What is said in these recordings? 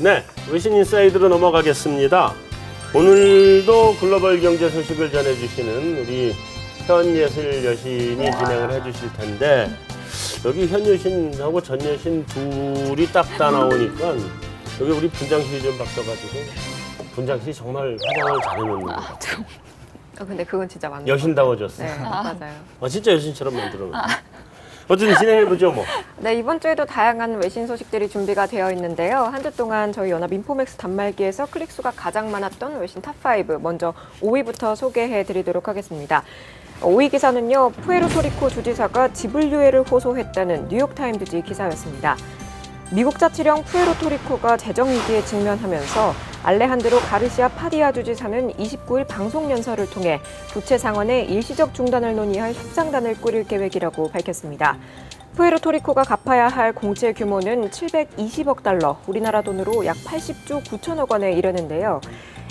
네, 외신 인사이드로 넘어가겠습니다. 오늘도 글로벌 경제 소식을 전해주시는 우리 현예슬 여신이 진행을 해주실 텐데 여기 현 여신하고 전 여신 둘이 딱 다 나오니까 여기 우리 분장실이 좀 바뀌어가지고 분장실이 정말 화장을 잘해놓는 근데 그건 진짜 맞는 여신다워졌어요. 네, 맞아요. 진짜 여신처럼 만들어놓은 어쨌든 진행해보죠 뭐. 네, 이번 주에도 다양한 외신 소식들이 준비가 되어 있는데요. 한 주 동안 저희 연합 인포맥스 단말기에서 클릭수가 가장 많았던 외신 탑5 먼저 5위부터 소개해드리도록 하겠습니다. 5위 기사는요, 푸에르토리코 주지사가 지불유예를 호소했다는 뉴욕타임즈 기사였습니다. 미국 자치령 푸에르토리코가 재정위기에 직면하면서 알레한드로 가르시아 파디아 주지사는 29일 방송 연설을 통해 부채 상환의 일시적 중단을 논의할 협상단을 꾸릴 계획이라고 밝혔습니다. 푸에르토리코가 갚아야 할 공채 규모는 720억 달러, 우리나라 돈으로 약 80조 9천억 원에 이르는데요.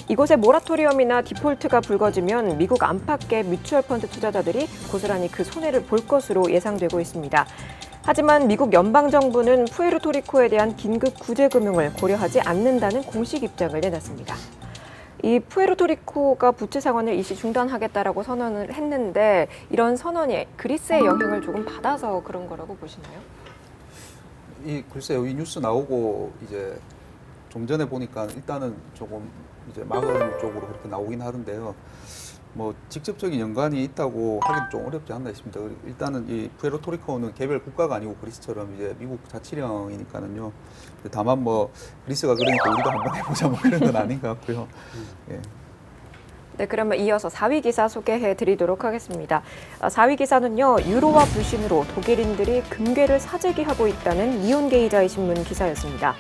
이곳에 모라토리엄이나 디폴트가 불거지면 미국 안팎의 뮤추얼 펀드 투자자들이 고스란히 그 손해를 볼 것으로 예상되고 있습니다. 하지만 미국 연방정부는 푸에르토리코에 대한 긴급 구제 금융을 고려하지 않는다는 공식 입장을 내놨습니다. 이 푸에르토리코가 부채 상환을 일시 중단하겠다라고 선언을 했는데 이런 선언이 그리스의 영향을 조금 받아서 그런 거라고 보시나요? 글쎄요, 이 뉴스 나오고 이제 좀 전에 보니까 일단은 조금 이제 막은 쪽으로 그렇게 나오긴 하는데요. 뭐 직접적인 연관이 있다고 하긴 좀 어렵지 않나 싶습니다. 일단은 이 푸에르토리코는 개별 국가가 아니고 그리스처럼 이제 미국 자치령이니까는요. 다만 뭐 그리스가 그러니까 우리도 한번 해보자 뭐 그런 건 아닌 것 같고요. 예. 네, 그러면 이어서 4위 기사 소개해 드리도록 하겠습니다. 4위 기사는요, 유로화 불신으로 독일인들이 금괴를 사재기 하고 있다는 이온게이자의 신문 기사였습니다.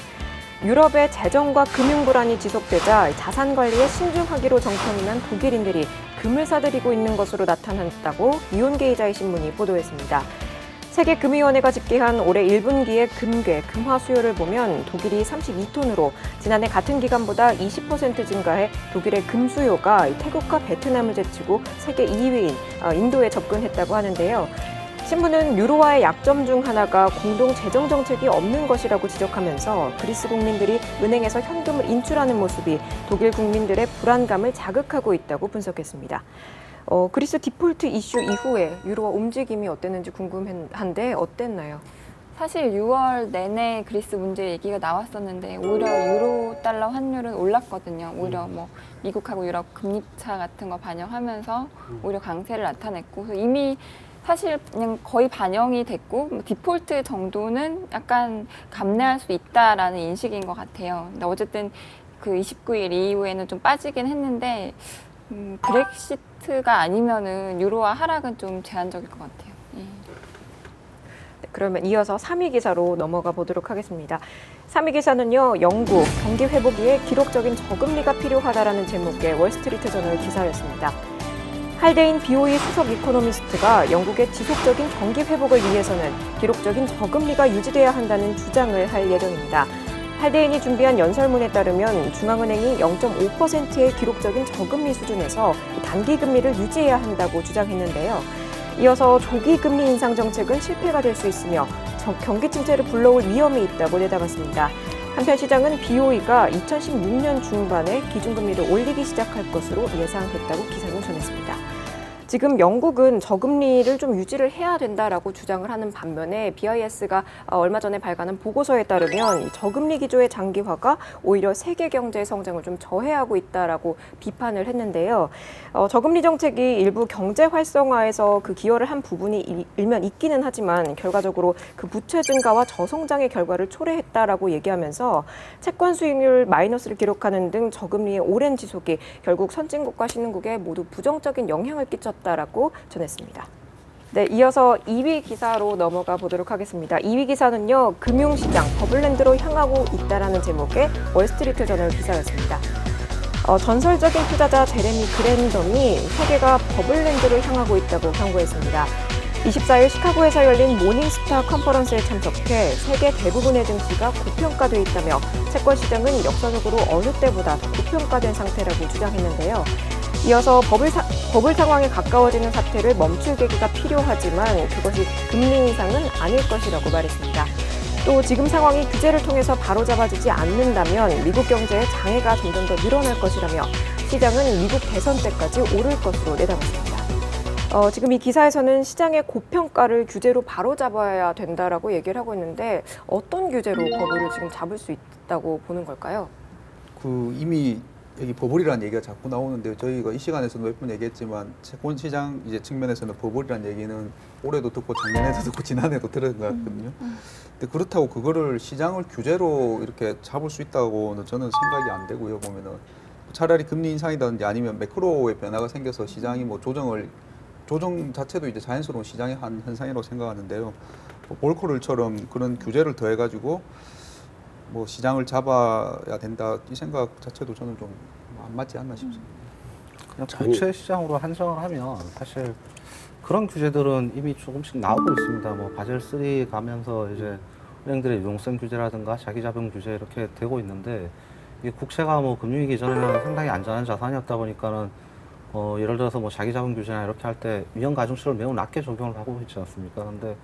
유럽의 재정과 금융 불안이 지속되자 자산 관리에 신중하기로 정평이 난 독일인들이 금을 사들이고 있는 것으로 나타났다고 이온게이자의 신문이 보도했습니다. 세계금위원회가 집계한 올해 1분기의 금괴, 금화 수요를 보면 독일이 32톤으로 지난해 같은 기간보다 20% 증가해 독일의 금 수요가 태국과 베트남을 제치고 세계 2위인 인도에 접근했다고 하는데요. 신문은 유로화의 약점 중 하나가 공동 재정 정책이 없는 것이라고 지적하면서 그리스 국민들이 은행에서 현금을 인출하는 모습이 독일 국민들의 불안감을 자극하고 있다고 분석했습니다. 그리스 디폴트 이슈 이후에 유로화 움직임이 어땠는지 궁금한데 어땠나요? 사실 6월 내내 그리스 문제 얘기가 나왔었는데 오히려 유로 달러 환율은 올랐거든요. 오히려 뭐 미국하고 유럽 금리차 같은 거 반영하면서 오히려 강세를 나타냈고 그래서 이미 사실 그냥 거의 반영이 됐고 뭐 디폴트 정도는 약간 감내할 수 있다라는 인식인 것 같아요. 근데 어쨌든 그 29일 이후에는 좀 빠지긴 했는데 브렉시트가 아니면은 유로화 하락은 좀 제한적일 것 같아요. 네, 그러면 이어서 3위 기사로 넘어가 보도록 하겠습니다. 3위 기사는요, 영국 경기 회복 위해 기록적인 저금리가 필요하다라는 제목의 월스트리트저널 기사였습니다. 할데인 BOE 수석 이코노미스트가 영국의 지속적인 경기 회복을 위해서는 기록적인 저금리가 유지돼야 한다는 주장을 할 예정입니다. 할데인이 준비한 연설문에 따르면 중앙은행이 0.5%의 기록적인 저금리 수준에서 단기 금리를 유지해야 한다고 주장했는데요. 이어서 조기 금리 인상 정책은 실패가 될 수 있으며 경기 침체를 불러올 위험이 있다고 내다봤습니다. 한편 시장은 BOE가 2016년 중반에 기준금리를 올리기 시작할 것으로 예상했다고 기사는 전했습니다. 지금 영국은 저금리를 좀 유지를 해야 된다라고 주장을 하는 반면에 BIS가 얼마 전에 발간한 보고서에 따르면 저금리 기조의 장기화가 오히려 세계 경제의 성장을 좀 저해하고 있다라고 비판을 했는데요. 저금리 정책이 일부 경제 활성화에서 그 기여를 한 부분이 일면 있기는 하지만 결과적으로 그 부채 증가와 저성장의 결과를 초래했다라고 얘기하면서 채권 수익률 마이너스를 기록하는 등 저금리의 오랜 지속이 결국 선진국과 신흥국에 모두 부정적인 영향을 끼쳤다라고 전했습니다. 네, 이어서 2위 기사로 넘어가 보도록 하겠습니다. 2위 기사는요, 금융시장 버블랜드로 향하고 있다라는 제목의 월스트리트저널 기사였습니다. 전설적인 투자자 제레미 그랜덤이 세계가 버블랜드로 향하고 있다고 경고했습니다. 24일 시카고에서 열린 모닝스타 컨퍼런스에 참석해 세계 대부분의 증시가 고평가돼 있다며 채권 시장은 역사적으로 어느 때보다 더 고평가된 상태라고 주장했는데요. 이어서 버블 상황에 가까워지는 사태를 멈출 계기가 필요하지만 그것이 금리 인상은 아닐 것이라고 말했습니다. 또 지금 상황이 규제를 통해서 바로잡아지지 않는다면 미국 경제에 장애가 점점 더 늘어날 것이라며 시장은 미국 대선 때까지 오를 것으로 내다봤습니다. 지금 이 기사에서는 시장의 고평가를 규제로 바로잡아야 된다라고 얘기를 하고 있는데 어떤 규제로 버블을 지금 잡을 수 있다고 보는 걸까요? 이미 여기 버블이라는 얘기가 자꾸 나오는데요. 저희가 이 시간에서도 몇 번 얘기했지만 채권 시장 이제 측면에서는 버블이라는 얘기는 올해도 듣고 작년에도 듣고 지난해도 들은 것 같거든요. 근데 그렇다고 그거를 시장을 규제로 이렇게 잡을 수 있다고는 저는 생각이 안 되고요. 보면은 차라리 금리 인상이라든지 아니면 매크로의 변화가 생겨서 시장이 뭐 조정 자체도 이제 자연스러운 시장의 한 현상이라고 생각하는데요. 볼코를처럼 그런 규제를 더해가지고 뭐 시장을 잡아야 된다 이 생각 자체도 저는 좀 안 맞지 않나 싶습니다. 그냥 국채 시장으로 한정을 하면 사실 그런 규제들은 이미 조금씩 나오고 있습니다. 뭐 바젤 3 가면서 이제 은행들의 유동성 규제라든가 자기자본 규제 이렇게 되고 있는데 이 국채가 뭐 금융위기 전에는 상당히 안전한 자산이었다 보니까는 예를 들어서 뭐 자기자본 규제나 이렇게 할 때 위험 가중치를 매우 낮게 적용을 하고 있지 않습니까? 근데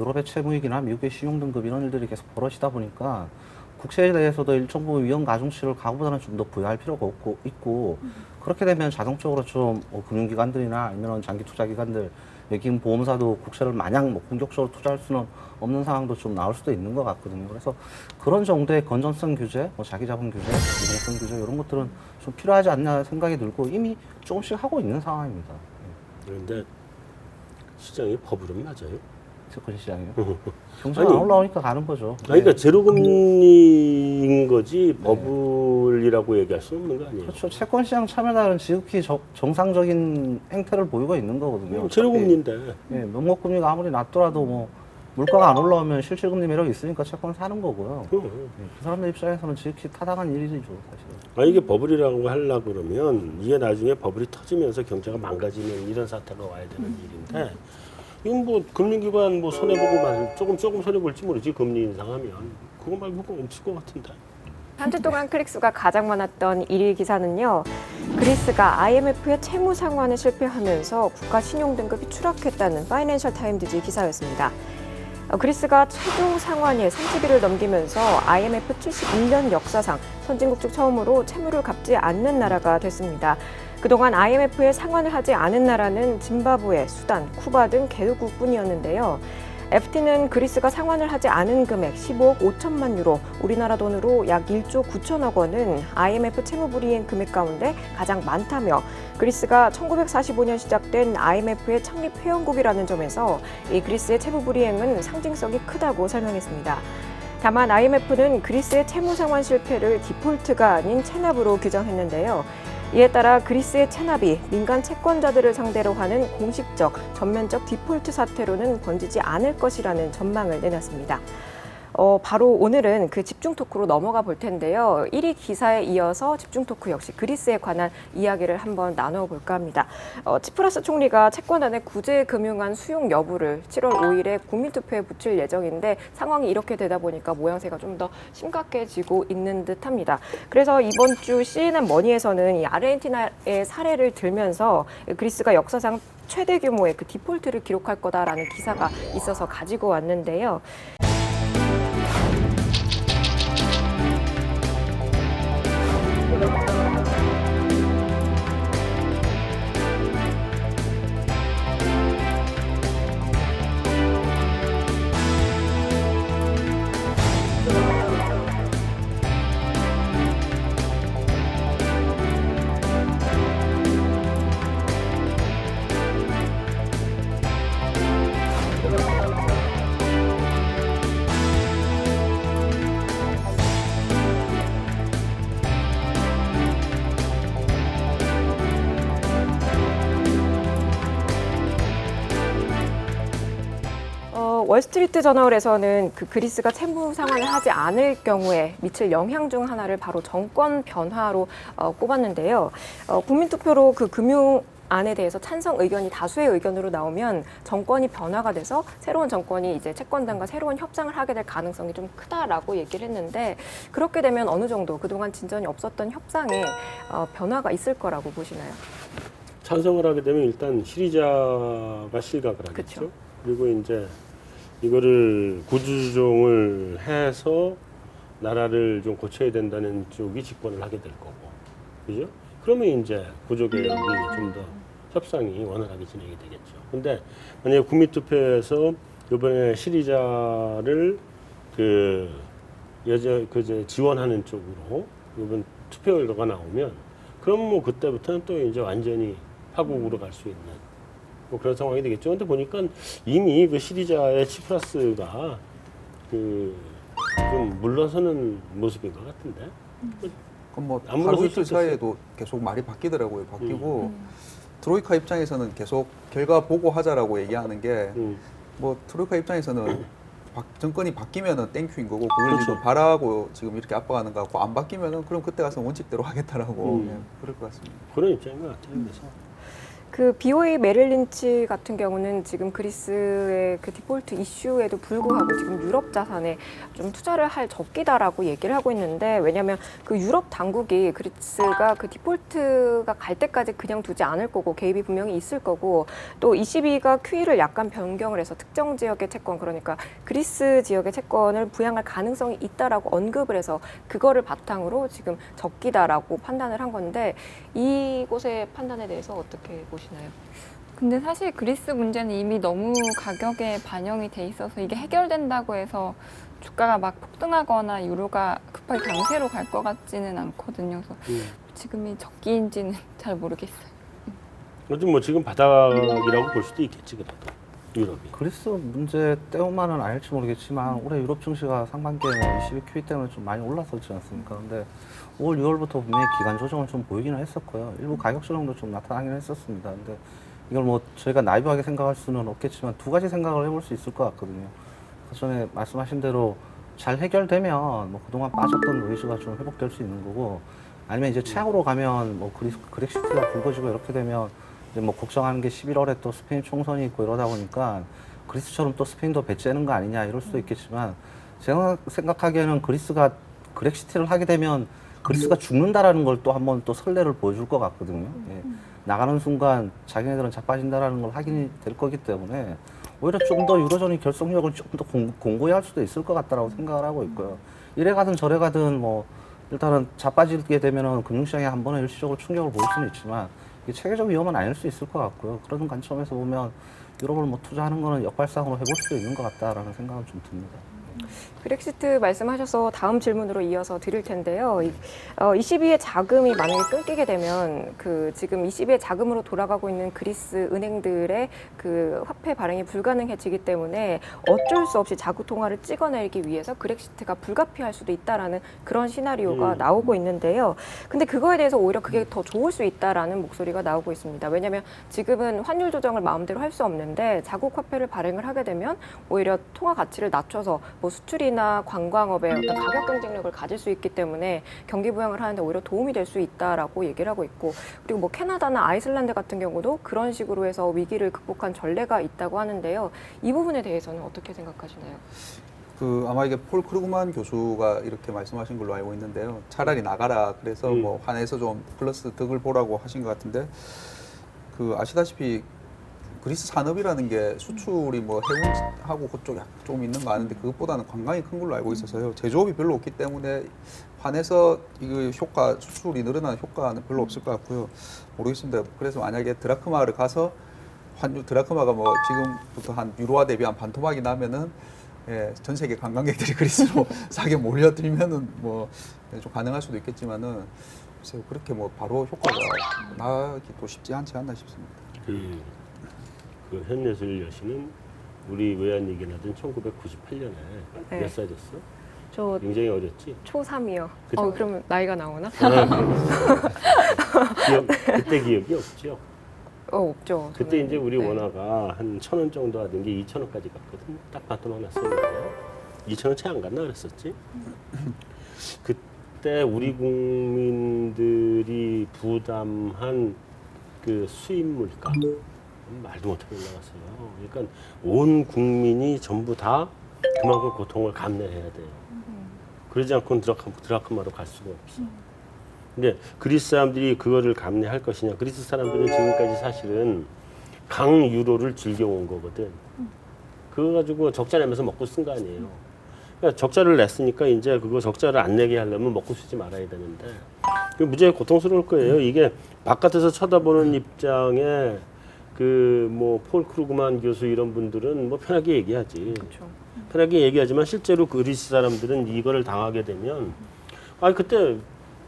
유럽의 채무위기나 미국의 신용등급 이런 일들이 계속 벌어지다 보니까 국채에 대해서도 일정 부분 위험 가중치를 과거보다는 좀 더 부여할 필요가 있고 그렇게 되면 자동적으로 좀 금융기관들이나 아니면 장기 투자기관들 여기 보험사도 국채를 마냥 뭐 공격적으로 투자할 수는 없는 상황도 좀 나올 수도 있는 것 같거든요. 그래서 그런 정도의 건전성 규제, 뭐 자기자본 규제, 유동성 규제 이런 것들은 좀 필요하지 않나 생각이 들고 이미 조금씩 하고 있는 상황입니다. 그런데 시장이 버블은 맞아요? 채권 시장이요. 경제가 안 올라오니까 가는 거죠. 그러니까 제로금리인 거지 버블이라고 얘기할 수 없는 거 아니에요? 그렇죠. 채권 시장 참여자는 지극히 정상적인 행태를 보이고 있는 거거든요. 제로금리인데. 예, 명목금리가 아무리 낮더라도 뭐 물가가 안 올라오면 실질금리 매력이 있으니까 채권 사는 거고요. 예, 그 사람들 입장에서는 지극히 타당한 일이죠, 사실. 이게 버블이라고 하려고 그러면 이게 나중에 버블이 터지면서 경제가 망가지는 이런 사태가 와야 되는 일인데 이건 뭐 금융기관 뭐 손해보고 조금 손해볼지 모르지 금리 인상하면 그거 말고 없을 것 같은데. 한 주 동안 클릭수가 가장 많았던 1위 기사는요. 그리스가 IMF의 채무 상환에 실패하면서 국가 신용 등급이 추락했다는 파이낸셜 타임즈 기사였습니다. 그리스가 최종 상환일 30일을 넘기면서 IMF 71년 역사상 선진국 중 처음으로 채무를 갚지 않는 나라가 됐습니다. 그동안 IMF에 상환을 하지 않은 나라는 짐바브웨, 수단, 쿠바 등 개국뿐이었는데요. FT는 그리스가 상환을 하지 않은 금액 15억 5천만 유로, 우리나라 돈으로 약 1조 9천억 원은 IMF 채무 불이행 금액 가운데 가장 많다며 그리스가 1945년 시작된 IMF의 창립 회원국이라는 점에서 이 그리스의 채무 불이행은 상징성이 크다고 설명했습니다. 다만 IMF는 그리스의 채무 상환 실패를 디폴트가 아닌 체납으로 규정했는데요. 이에 따라 그리스의 체납이 민간 채권자들을 상대로 하는 공식적, 전면적 디폴트 사태로는 번지지 않을 것이라는 전망을 내놨습니다. 바로 오늘은 그 집중 토크로 넘어가 볼 텐데요. 1위 기사에 이어서 집중 토크 역시 그리스에 관한 이야기를 한번 나눠볼까 합니다. 치프라스 총리가 채권단의 구제금융안 수용 여부를 7월 5일에 국민투표에 붙일 예정인데 상황이 이렇게 되다 보니까 모양새가 좀 더 심각해지고 있는 듯합니다. 그래서 이번 주 CNN 머니에서는 이 아르헨티나의 사례를 들면서 그리스가 역사상 최대 규모의 그 디폴트를 기록할 거다라는 기사가 있어서 가지고 왔는데요. 월스트리트 저널에서는 그 그리스가 채무 상환을 하지 않을 경우에 미칠 영향 중 하나를 바로 정권 변화로 꼽았는데요. 국민투표로 그 금융안에 대해서 찬성 의견이 다수의 의견으로 나오면 정권이 변화가 돼서 새로운 정권이 이제 채권단과 새로운 협상을 하게 될 가능성이 좀 크다라고 얘기를 했는데 그렇게 되면 어느 정도 그동안 진전이 없었던 협상에 변화가 있을 거라고 보시나요? 찬성을 하게 되면 일단 실의자가 실각을 하겠죠. 그쵸. 그리고 이제 이거를 구조조정을 해서 나라를 좀 고쳐야 된다는 쪽이 집권을 하게 될 거고, 그죠? 그러면 이제 구조개혁이 좀 더 협상이 원활하게 진행이 되겠죠. 근데 만약에 국민투표에서 이번에 시리자를 지원하는 쪽으로 이번 투표 결과가 나오면, 그럼 뭐 그때부터는 또 이제 완전히 파국으로 갈 수 있는 뭐 그런 상황이 되겠죠. 근데 보니까 이미 그 시리자의 치프라스가 좀 물러서는 모습인 것 같은데. 그럼 뭐 아무런 하루 소식도 이틀 사이에도 계속 말이 바뀌더라고요. 바뀌고 트로이카 입장에서는 계속 결과 보고 하자라고 얘기하는 게 뭐 트로이카 입장에서는 정권이 바뀌면은 땡큐인 거고 그걸 그렇죠. 지금 바라고 지금 이렇게 압박하는 거 같고, 안 바뀌면은 그럼 그때 가서 원칙대로 하겠다라고 예, 그럴 것 같습니다. 그런 입장인 것 같아요. 그래서. 그 BOE 메릴 린치 같은 경우는 지금 그리스의 그 디폴트 이슈에도 불구하고 지금 유럽 자산에 좀 투자를 할 적기다라고 얘기를 하고 있는데, 왜냐하면 그 유럽 당국이 그리스가 그 디폴트가 갈 때까지 그냥 두지 않을 거고 개입이 분명히 있을 거고, 또 ECB가 QE를 약간 변경을 해서 특정 지역의 채권, 그러니까 그리스 지역의 채권을 부양할 가능성이 있다라고 언급을 해서 그거를 바탕으로 지금 적기다라고 판단을 한 건데, 이곳의 판단에 대해서 어떻게 보시나요? 근데 사실 그리스 문제는 이미 너무 가격에 반영이 돼 있어서 이게 해결된다고 해서 주가가 막 폭등하거나 유로가 급하게 강세로 갈 것 같지는 않거든요. 그래서 지금이 적기인지는 잘 모르겠어요. 어쨌든 뭐 지금 바닥이라고 볼 수도 있겠지, 그래도 유럽이. 그리스 문제 때문만은 아닐지 모르겠지만 올해 유럽 증시가 상반기에 뭐 22 QE 때문에 좀 많이 올랐었지 않습니까? 근데 5월, 6월부터 분명히 기간 조정을 좀 보이기는 했었고요. 일부 가격 조정도 좀 나타나긴 했었습니다. 근데 이걸 뭐 저희가 나이브하게 생각할 수는 없겠지만 두 가지 생각을 해볼 수 있을 것 같거든요. 그 전에 말씀하신 대로 잘 해결되면 뭐 그동안 빠졌던 노이즈가 좀 회복될 수 있는 거고, 아니면 이제 최악으로 가면 뭐 그렉시트가 불거지고 이렇게 되면 이제 뭐 걱정하는 게 11월에 또 스페인 총선이 있고 이러다 보니까 그리스처럼 또 스페인도 배째는 거 아니냐 이럴 수도 있겠지만, 제가 생각하기에는 그리스가 그렉시트를 하게 되면 그리스가 죽는다라는 걸 또 한번 또 선례를 보여줄 것 같거든요. 예. 나가는 순간 자기네들은 자빠진다라는 걸 확인이 될 거기 때문에 오히려 좀 더 유로존이 결속력을 좀 더 공고히 할 수도 있을 것 같다라고 생각을 하고 있고요. 이래 가든 저래 가든 뭐 일단은 자빠지게 되면은 금융시장에 한 번에 일시적으로 충격을 볼 수는 있지만 이게 체계적 위험은 아닐 수 있을 것 같고요. 그런 관점에서 보면 유럽을 뭐 투자하는 거는 역발상으로 해볼 수도 있는 것 같다라는 생각은 좀 듭니다. 브렉시트 말씀하셔서 다음 질문으로 이어서 드릴 텐데요. ECB의 자금이 만약에 끊기게 되면 그 지금 ECB의 자금으로 돌아가고 있는 그리스 은행들의 그 화폐 발행이 불가능해지기 때문에 어쩔 수 없이 자구 통화를 찍어내기 위해서 그렉시트가 불가피할 수도 있다라는 그런 시나리오가 나오고 있는데요. 근데 그거에 대해서 오히려 그게 더 좋을 수 있다라는 목소리가 나오고 있습니다. 왜냐하면 지금은 환율 조정을 마음대로 할 수 없는데 자국 화폐를 발행을 하게 되면 오히려 통화 가치를 낮춰서 뭐 수출이나 관광업의 어떤 가격 경쟁력을 가질 수 있기 때문에 경기 부양을 하는데 오히려 도움이 될 수 있다라고 얘기를 하고 있고, 그리고 뭐 캐나다나 아이슬란드 같은 경우도 그런 식으로 해서 위기를 극복한 전례가 있다고 하는데요. 이 부분에 대해서는 어떻게 생각하시나요? 아마 이게 폴 크루그만 교수가 이렇게 말씀하신 걸로 알고 있는데요. 차라리 나가라. 그래서 뭐 환에서 좀 플러스 득을 보라고 하신 것 같은데, 아시다시피 그리스 산업이라는 게 수출이 뭐 해운하고 그쪽 좀 있는 거 아는데 그것보다는 관광이 큰 걸로 알고 있어서요. 제조업이 별로 없기 때문에 환에서 이거 수출이 늘어나는 효과는 별로 없을 것 같고요. 모르겠습니다. 그래서 만약에 드라크마를 가서 드라크마가 뭐 지금부터 한 유로화 대비 한 반토막이 나면은 전 세계 관광객들이 그리스로 사게 몰려들면은 뭐 좀 가능할 수도 있겠지만은 글쎄요, 그렇게 뭐 바로 효과가 나기도 쉽지 않지 않나 싶습니다. 그 현예슬 여신은 우리 외환위기 나던 1998년에 네. 몇 살이었어? 저 굉장히 어렸지? 초3이요. 그쵸? 그러면 나이가 나오나? 그때 기억이 없죠. 없죠. 그때 저는. 이제 우리 네. 원화가 한 1,000원 정도 하던 게 2,000원까지 갔거든. 딱 반토막 났었는데 2,000원 채 안 갔나 그랬었지. 그때 우리 국민들이 부담한 그 수입 물가 말도 못하게 올라갔어요. 그러니까 온 국민이 전부 다 그만큼 고통을 감내해야 돼요. 그러지 않고는 드라크마로 갈 수가 없어. 근데 그리스 사람들이 그거를 감내할 것이냐? 그리스 사람들은 지금까지 사실은 강유로를 즐겨온 거거든. 그거 가지고 적자 내면서 먹고 쓴 거 아니에요. 그러니까 적자를 냈으니까 이제 그거 적자를 안 내게 하려면 먹고 쓰지 말아야 되는데 그 무지하게 고통스러울 거예요. 이게 바깥에서 쳐다보는 입장에 그 뭐 폴 크루그만 교수 이런 분들은 뭐 편하게 얘기하지. 그렇죠. 편하게 얘기하지만 실제로 그리스 사람들은 이거를 당하게 되면 그때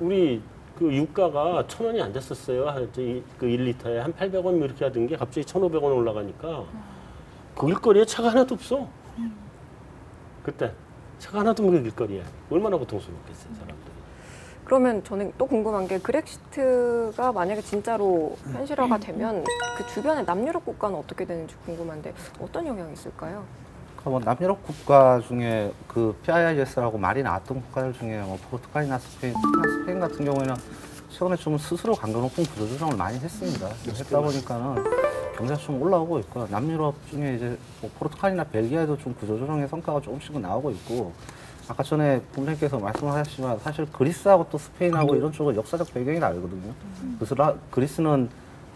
우리 그 유가가 1,000원이 안 됐었어요. 그 1리터에 한 800원 이렇게 하던 게 갑자기 1,500원 올라가니까 그 길거리에 차가 하나도 없어. 그때 차가 하나도 없는 길거리에 얼마나 고통스럽겠어요, 사람들이. 그러면 저는 또 궁금한 게 그렉시트가 만약에 진짜로 현실화가 되면 그 주변의 남유럽 국가는 어떻게 되는지 궁금한데 어떤 영향이 있을까요? 뭐 남유럽 국가 중에 그 PIIS라고 말이 나왔던 국가들 중에 뭐 포르투갈이나 스페인, 특히나 스페인 같은 경우에는 최근에 좀 스스로 강도 높은 구조 조정을 많이 했습니다. 했다 보니까는 경제가 좀 올라오고 있고 남유럽 중에 이제 뭐 포르투갈이나 벨기에도 좀 구조 조정의 성과가 조금씩은 나오고 있고 아까 전에 본장님께서 말씀하셨지만 사실 그리스하고 또 스페인하고 이런 쪽은 역사적 배경이 다르거든요. 그리스는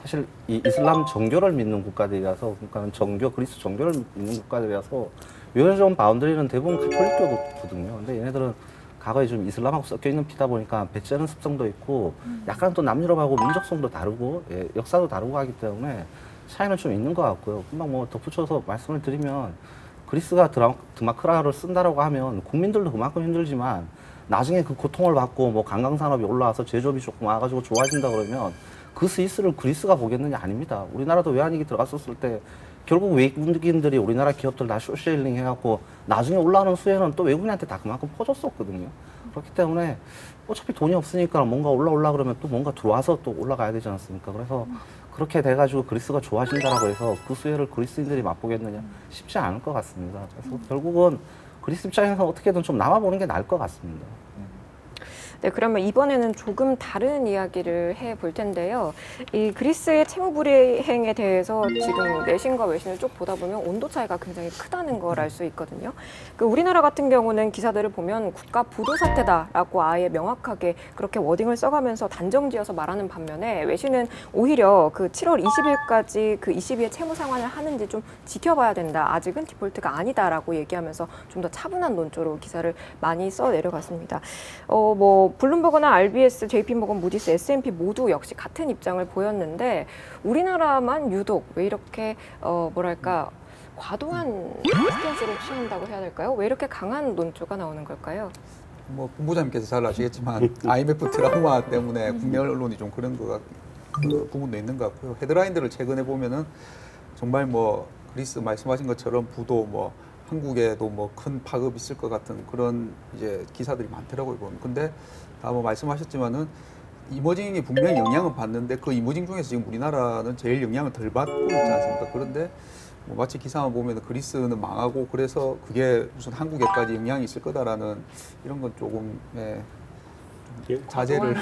사실 이 이슬람 정교를 믿는 국가들이라서 그러니까 그리스 정교를 믿는 국가들이라서 유혈적 바운더리는 대부분 가톨릭교거든요. 근데 얘네들은 과거에 좀 이슬람하고 섞여 있는 피다 보니까 배째는 습성도 있고 약간 또 남유럽하고 민족성도 다르고 역사도 다르고 하기 때문에 차이는 좀 있는 것 같고요. 금방 뭐 덧붙여서 말씀을 드리면 그리스가 드마크라를 쓴다라고 하면 국민들도 그만큼 힘들지만 나중에 그 고통을 받고 뭐 관광산업이 올라와서 제조업이 조금 와가지고 좋아진다 그러면 그 스위스를 그리스가 보겠느냐 아닙니다. 우리나라도 외환위기 들어갔었을 때 결국 외국인들이 우리나라 기업들 다 쇼쉐일링 해갖고 나중에 올라오는 수혜는 또 외국인한테 다 그만큼 퍼줬었거든요. 그렇기 때문에 어차피 돈이 없으니까 뭔가 올라 그러면 또 뭔가 들어와서 또 올라가야 되지 않습니까? 그래서 그렇게 돼가지고 그리스가 좋아진다라고 해서 그 수혜를 그리스인들이 맛보겠느냐 쉽지 않을 것 같습니다. 그래서 결국은 그리스 입장에서 어떻게든 좀 남아보는 게 나을 것 같습니다. 네, 그러면 이번에는 조금 다른 이야기를 해볼 텐데요. 이 그리스의 채무 불이행에 대해서 지금 내신과 외신을 쭉 보다 보면 온도 차이가 굉장히 크다는 걸 알 수 있거든요. 그 우리나라 같은 경우는 기사들을 보면 국가 부도 사태다라고 아예 명확하게 그렇게 워딩을 써가면서 단정지어서 말하는 반면에 외신은 오히려 그 7월 20일까지 그 22의 채무 상환을 하는지 좀 지켜봐야 된다. 아직은 디폴트가 아니다라고 얘기하면서 좀 더 차분한 논조로 기사를 많이 써 내려갔습니다. 블룸버그나 RBS, JP모건, 무디스, S&P 모두 역시 같은 입장을 보였는데 우리나라만 유독 왜 이렇게 과도한 스탠스를 취한다고 해야 될까요? 왜 이렇게 강한 논조가 나오는 걸까요? 뭐 본부장님께서 잘 아시겠지만 IMF 트라우마 때문에 국내 언론이 좀 그런 그 부분도 있는 것 같고요. 헤드라인들을 최근에 보면은 정말 뭐 그리스 말씀하신 것처럼 부도 뭐 한국에도 뭐 큰 파급이 있을 것 같은 그런 이제 기사들이 많더라고요. 근데 다 뭐 말씀하셨지만은 이머징이 분명히 영향은 받는데 그 이머징 중에서 지금 우리나라는 제일 영향을 덜 받고 있지 않습니까? 그런데 뭐 마치 기사만 보면 그리스는 망하고 그래서 그게 무슨 한국에까지 영향이 있을 거다라는 이런 건 조금 자제를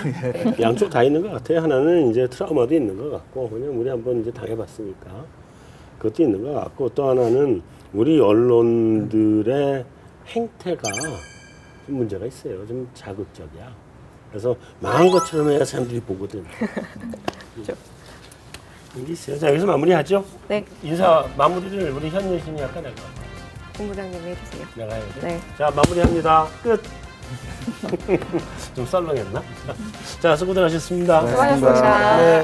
양쪽 다 있는 것 같아요. 하나는 이제 트라우마도 있는 것 같고 그냥 우리 한번 이제 당해봤으니까 그것도 있는 것 같고 또 하나는 우리 언론들의 행태가 좀 문제가 있어요. 좀 자극적이야. 그래서 망한 것처럼 해야 사람들이 보거든. 그렇죠. 여기 있어요. 자, 여기서 마무리하죠? 네, 인사 마무리를 우리 현 여신이 할까 내가? 본부장님이 해주세요. 내가 해야 돼? 네. 자, 마무리합니다. 끝. 좀 썰렁했나? 자, 수고들 하셨습니다. 수고하셨습니다. 네.